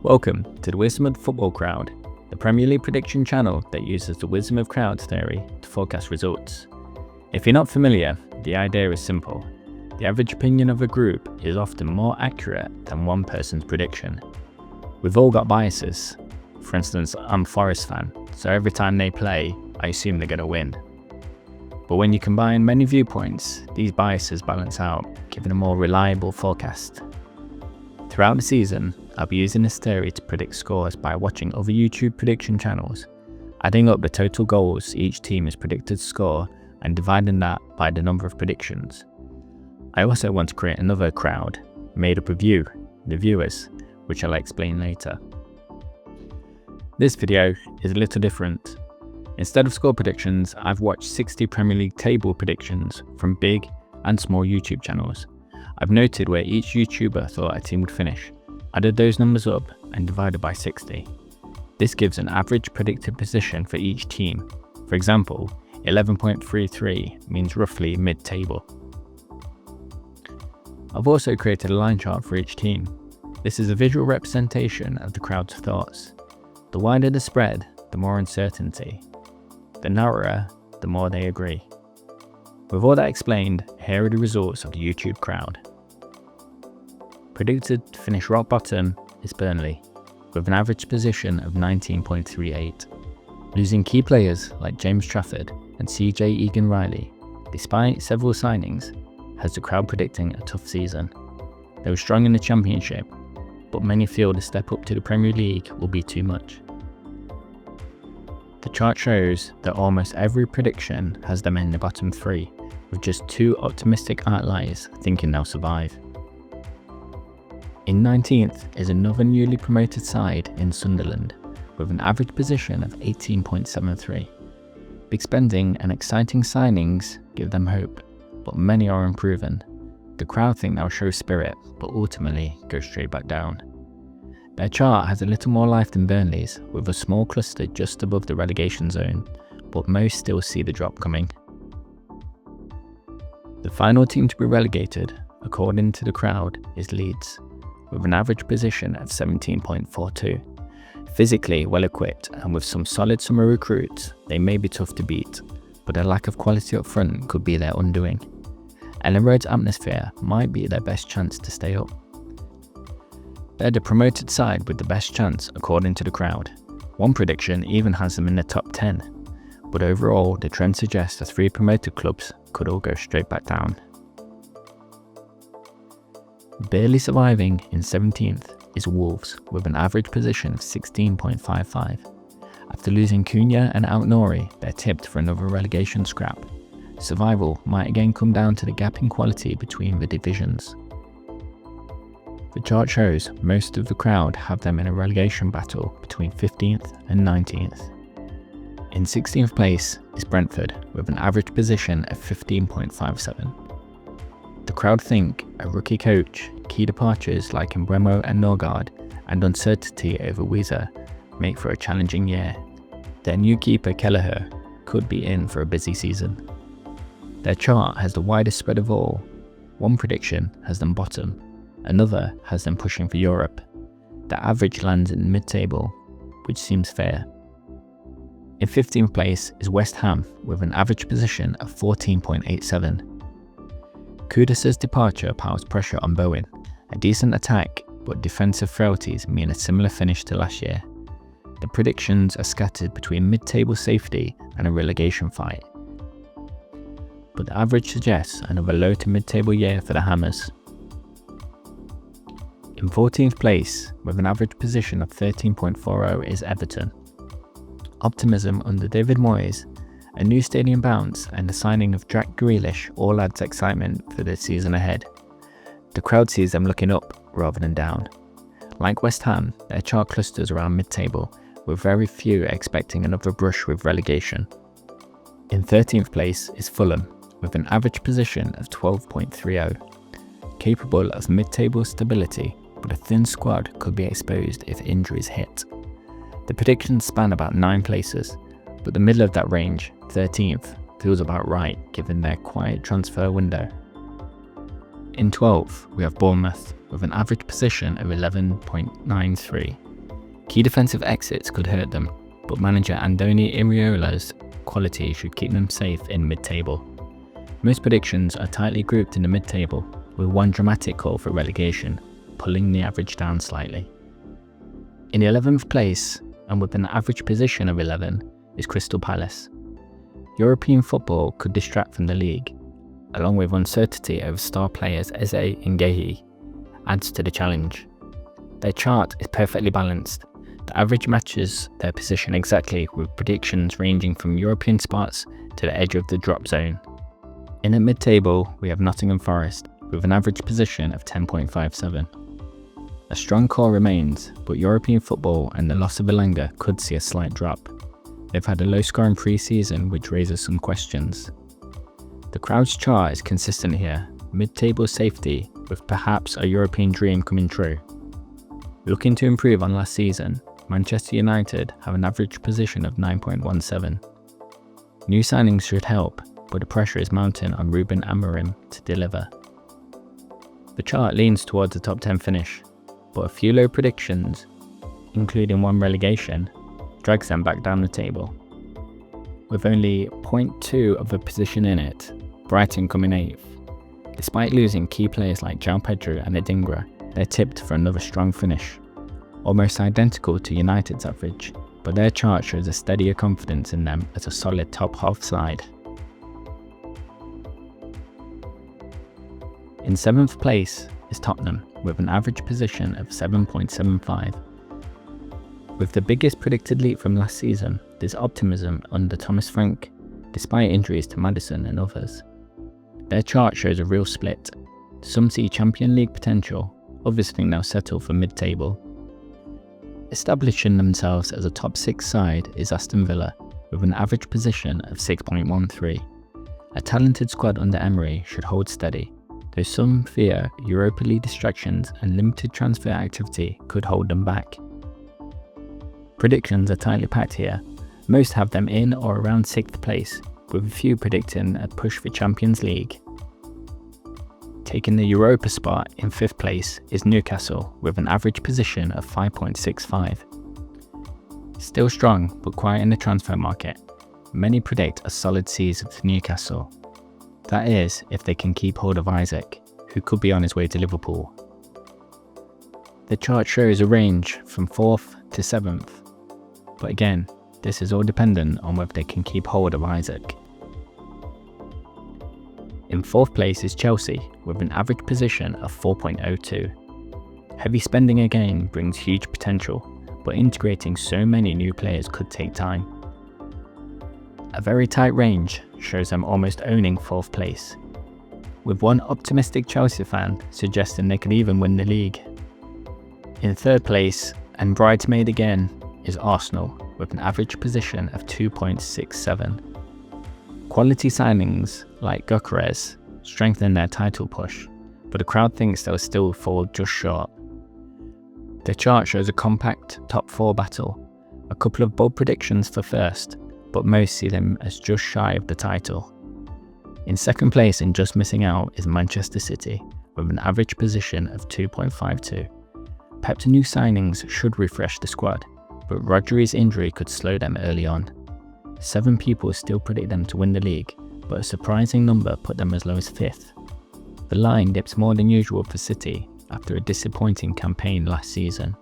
Welcome to the Wisdom of the Football Crowd, the Premier League prediction channel that uses the wisdom of crowds theory to forecast results. If you're not familiar, the idea is simple. The average opinion of a group is often more accurate than one person's prediction. We've all got biases. For instance, I'm a Forest fan, so every time they play, I assume they're going to win. But when you combine many viewpoints, these biases balance out, giving a more reliable forecast. Throughout the season, I'll be using this theory to predict scores by watching other YouTube prediction channels, adding up the total goals each team is predicted to score and dividing that by the number of predictions. I also want to create another crowd, made up of you, the viewers, which I'll explain later. This video is a little different. Instead of score predictions, I've watched 60 Premier League table predictions from big and small YouTube channels. I've noted where each YouTuber thought a team would finish, added those numbers up and divided by 60. This gives an average predicted position for each team. For example, 11.33 means roughly mid-table. I've also created a line chart for each team. This is a visual representation of the crowd's thoughts. The wider the spread, the more uncertainty. The narrower, the more they agree. With all that explained, here are the results of the YouTube crowd. Predicted to finish rock bottom is Burnley, with an average position of 19.38. Losing key players like James Trafford and CJ Egan-Riley, despite several signings, has the crowd predicting a tough season. They were strong in the Championship, but many feel the step up to the Premier League will be too much. The chart shows that almost every prediction has them in the bottom three, with just two optimistic outliers thinking they'll survive. In 19th is another newly promoted side in Sunderland, with an average position of 18.73. Big spending and exciting signings give them hope, but many are unproven. The crowd think they'll show spirit, but ultimately go straight back down. Their chart has a little more life than Burnley's, with a small cluster just above the relegation zone, but most still see the drop coming. The final team to be relegated, according to the crowd, is Leeds, with an average position of 17.42. Physically well equipped and with some solid summer recruits, they may be tough to beat, but their lack of quality up front could be their undoing. Ellen Road's atmosphere might be their best chance to stay up. They're the promoted side with the best chance according to the crowd. One prediction even has them in the top 10, but overall the trend suggests the three promoted clubs could all go straight back down. Barely surviving in 17th is Wolves, with an average position of 16.55. After losing Cunha and Aounouri, they're tipped for another relegation scrap. Survival might again come down to the gap in quality between the divisions. The chart shows most of the crowd have them in a relegation battle between 15th and 19th. In 16th place is Brentford, with an average position of 15.57. The crowd think a rookie coach, key departures like Mbeumo and Norgard, and uncertainty over Weezer make for a challenging year. Their new keeper Kelleher could be in for a busy season. Their chart has the widest spread of all. One prediction has them bottom, another has them pushing for Europe. The average lands in mid-table, which seems fair. In 15th place is West Ham, with an average position of 14.87. Kudus' departure piles pressure on Bowen. A decent attack, but defensive frailties mean a similar finish to last year. The predictions are scattered between mid-table safety and a relegation fight, but the average suggests another low to mid-table year for the Hammers. In 14th place, with an average position of 13.40 is Everton. Optimism under David Moyes, a new stadium bounce and the signing of Jack Grealish all adds excitement for the season ahead. The crowd sees them looking up rather than down. Like West Ham, their chart clusters around mid-table, with very few expecting another brush with relegation. In 13th place is Fulham, with an average position of 12.30. Capable of mid-table stability, but a thin squad could be exposed if injuries hit. The predictions span about 9 places, but the middle of that range, 13th, feels about right given their quiet transfer window. In 12th, we have Bournemouth, with an average position of 11.93. Key defensive exits could hurt them, but manager Andoni Iraola's quality should keep them safe in mid-table. Most predictions are tightly grouped in the mid-table, with one dramatic call for relegation, pulling the average down slightly. In 11th place, and with an average position of 11, is Crystal Palace. European football could distract from the league, along with uncertainty over star players Eze and Gehi, adds to the challenge. Their chart is perfectly balanced. The average matches their position exactly, with predictions ranging from European spots to the edge of the drop zone. In at mid-table, we have Nottingham Forest, with an average position of 10.57. A strong core remains, but European football and the loss of Elanga could see a slight drop. They've had a low scoring pre-season, which raises some questions. The crowd's chart is consistent here, mid-table safety with perhaps a European dream coming true. Looking to improve on last season, Manchester United have an average position of 9.17. New signings should help, but the pressure is mounting on Ruben Amorim to deliver. The chart leans towards a top 10 finish, but a few low predictions, including one relegation, drags them back down the table. With only 0.2 of a position in it, Brighton come in 8th. Despite losing key players like João Pedro and Adingra, they're tipped for another strong finish. Almost identical to United's average, but their chart shows a steadier confidence in them as a solid top half side. In 7th place is Tottenham, with an average position of 7.75. With the biggest predicted leap from last season, there's optimism under Thomas Frank, despite injuries to Maddison and others. Their chart shows a real split. Some see Champions League potential, others think they'll settle for mid-table. Establishing themselves as a top 6 side is Aston Villa, with an average position of 6.13. A talented squad under Emery should hold steady, though some fear Europa League distractions and limited transfer activity could hold them back. Predictions are tightly packed here. Most have them in or around 6th place, with a few predicting a push for Champions League. Taking the Europa spot in 5th place is Newcastle, with an average position of 5.65. Still strong, but quiet in the transfer market. Many predict a solid season for Newcastle. That is, if they can keep hold of Isaac, who could be on his way to Liverpool. The chart shows a range from 4th to 7th, but again, this is all dependent on whether they can keep hold of Isaac. In 4th place is Chelsea, with an average position of 4.02. Heavy spending again brings huge potential, but integrating so many new players could take time. A very tight range shows them almost owning 4th place, with one optimistic Chelsea fan suggesting they could even win the league. In 3rd place, and bridesmaid again, is Arsenal, with an average position of 2.67. Quality signings like Gyökeres strengthen their title push, but the crowd thinks they'll still fall just short. The chart shows a compact top 4 battle, a couple of bold predictions for first, but most see them as just shy of the title. In 2nd place and just missing out is Manchester City, with an average position of 2.52. Pep's new signings should refresh the squad, but Rodri's injury could slow them early on. 7 people still predict them to win the league, but a surprising number put them as low as 5th. The line dips more than usual for City after a disappointing campaign last season.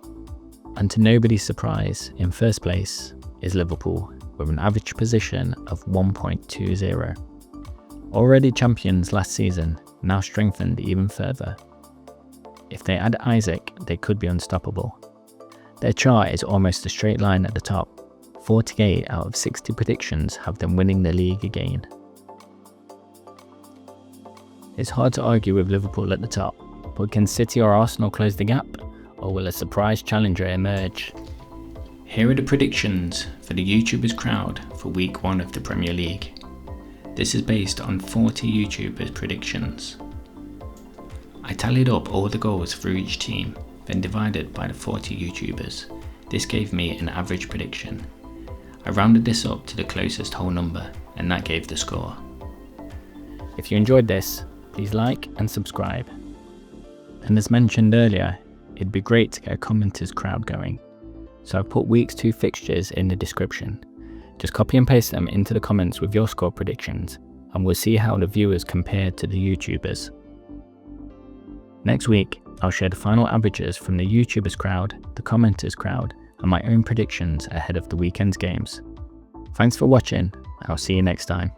And to nobody's surprise, in 1st place is Liverpool, with an average position of 1.20. Already champions last season, now strengthened even further. If they add Isaac, they could be unstoppable. Their chart is almost a straight line at the top. 48 out of 60 predictions have them winning the league again. It's hard to argue with Liverpool at the top, but can City or Arsenal close the gap, or will a surprise challenger emerge? Here are the predictions for the YouTubers crowd for week 1 of the Premier League. This is based on 40 YouTubers' predictions. I tallied up all the goals for each team, then divided by the 40 YouTubers. This gave me an average prediction. I rounded this up to the closest whole number, and that gave the score. If you enjoyed this, please like and subscribe. And as mentioned earlier, it'd be great to get a commenters crowd going. so I've put week's 2 fixtures in the description. Just copy and paste them into the comments with your score predictions, and we'll see how the viewers compare to the YouTubers. Next week, I'll share the final averages from the YouTubers crowd, the commenters crowd, and my own predictions ahead of the weekend's games. Thanks for watching, I'll see you next time.